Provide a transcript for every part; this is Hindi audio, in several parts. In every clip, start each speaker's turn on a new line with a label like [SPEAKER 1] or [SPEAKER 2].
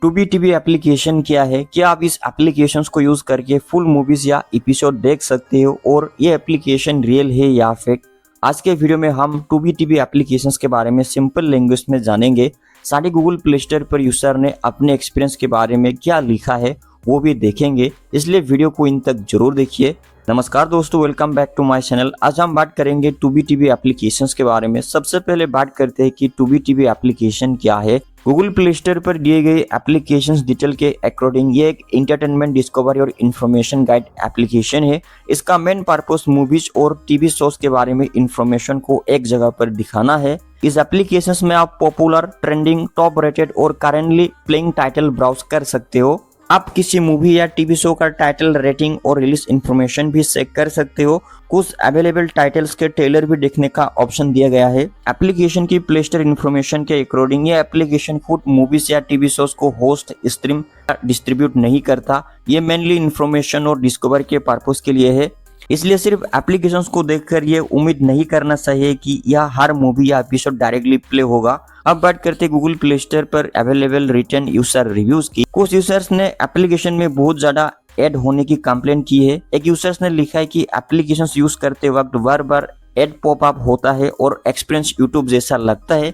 [SPEAKER 1] टूबी टीवी एप्लीकेशन क्या है, क्या आप इस एप्लीकेशन को यूज करके फुल मूवीज या एपिसोड देख सकते हो और ये एप्लीकेशन रियल है या फेक। आज के वीडियो में हम टूबी टीवी एप्लीकेशन के बारे में सिंपल लैंग्वेज में जानेंगे। साथ ही गूगल प्ले स्टोर पर यूजर ने अपने एक्सपीरियंस के बारे में क्या लिखा है वो भी देखेंगे, इसलिए वीडियो को इन तक जरूर देखिए। नमस्कार दोस्तों, welcome back to my channel. आज हम बात करेंगे टूबी टीवी एप्लीकेशंस के बारे में। सबसे पहले बात करते हैं कि टूबी टीवी एप्लीकेशन क्या है। गूगल प्ले स्टोर पर दिए गए एप्लीकेशंस डिटेल के अकॉर्डिंग ये एक एंटरटेनमेंट, डिस्कवरी और इन्फॉर्मेशन गाइड एप्लीकेशन है। इसका मेन पर्पस मूवीज और टीवी शोज के बारे में इंफॉर्मेशन को एक जगह पर दिखाना है। इस एप्लीकेशंस में आप पॉपुलर, ट्रेंडिंग, टॉप रेटेड और करेंटली प्लेइंग टाइटल ब्राउज कर सकते हो। आप किसी मूवी या टीवी शो का टाइटल, रेटिंग और रिलीज इंफॉर्मेशन भी चेक कर सकते हो। कुछ अवेलेबल टाइटल्स के ट्रेलर भी देखने का ऑप्शन दिया गया है। एप्लीकेशन की प्ले स्टोर इंफॉर्मेशन के अकॉर्डिंग ये एप्लीकेशन खुद मूवीज या टीवी शोज को होस्ट, स्ट्रीम, डिस्ट्रीब्यूट नहीं करता। ये मेनली इंफॉर्मेशन और डिस्कवर के पर्पस के लिए है, इसलिए सिर्फ एप्लीकेशंस को देखकर ये उम्मीद नहीं करना चाहिए कि यह हर मूवी या एपिसोड डायरेक्टली प्ले होगा। अब बात करते हैं गूगल प्ले स्टोर पर अवेलेबल रिटर्न यूजर रिव्यूज की। कुछ यूजर्स ने एप्लीकेशन में बहुत ज्यादा ऐड होने की कंप्लेंट की है। एक यूजर्स ने लिखा है कि एप्लीकेशंस यूज करते वक्त बार बार ऐड पॉपअप होता है और एक्सपीरियंस यूट्यूब जैसा लगता है।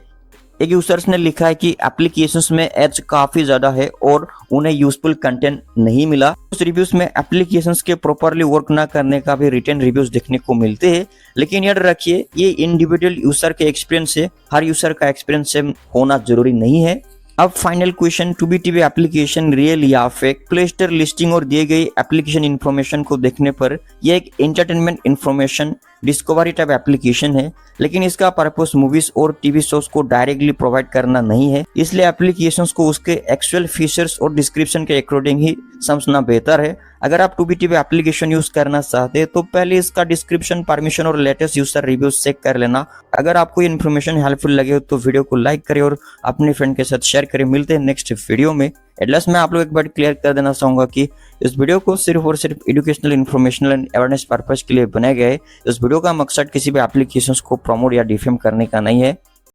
[SPEAKER 1] एक यूजर्स ने लिखा है कि एप्लीकेशंस में एड्स काफी ज्यादा है और उन्हें यूजफुल कंटेंट नहीं मिला। उस रिव्यूज में एप्लीकेशंस के प्रॉपरली वर्क ना करने का भी रिटर्न रिव्यूज देखने को मिलते हैं। लेकिन याद रखिए, ये इंडिविजुअल यूजर के एक्सपीरियंस से, हर यूजर का एक्सपीरियंस से होना जरूरी नहीं है। अब final question, two B TV application real या फेक? प्ले स्टोर लिस्टिंग और दिए गए एप्लीकेशन इन्फॉर्मेशन को देखने पर यह एक entertainment, information, discovery type application है, लेकिन इसका पर्पस मूवीज और टीवी शोज को डायरेक्टली प्रोवाइड करना नहीं है। इसलिए एप्लीकेशंस को उसके एक्चुअल फीचर्स और डिस्क्रिप्शन के अकॉर्डिंग ही समझना बेहतर है। अगर आप टूबी टीवी एप्लीकेशन यूज करना चाहते हैं तो पहले इसका डिस्क्रिप्शन, परमिशन और लेटेस्ट यूजर रिव्यूज चेक कर लेना। अगर आपको ये इन्फॉर्मेशन हेल्पफुल लगे तो वीडियो को लाइक करें और अपने फ्रेंड के साथ शेयर करें। मिलते हैं नेक्स्ट वीडियो में। एटलास मैं आप लोग एक बार क्लियर कर देना चाहूंगा कि इस वीडियो को सिर्फ और सिर्फ educational, informational and awareness purpose के लिए बनाया गया है। इस वीडियो का मकसद किसी भी एप्लीकेशंस को प्रमोट या डिफेम करने का नहीं है।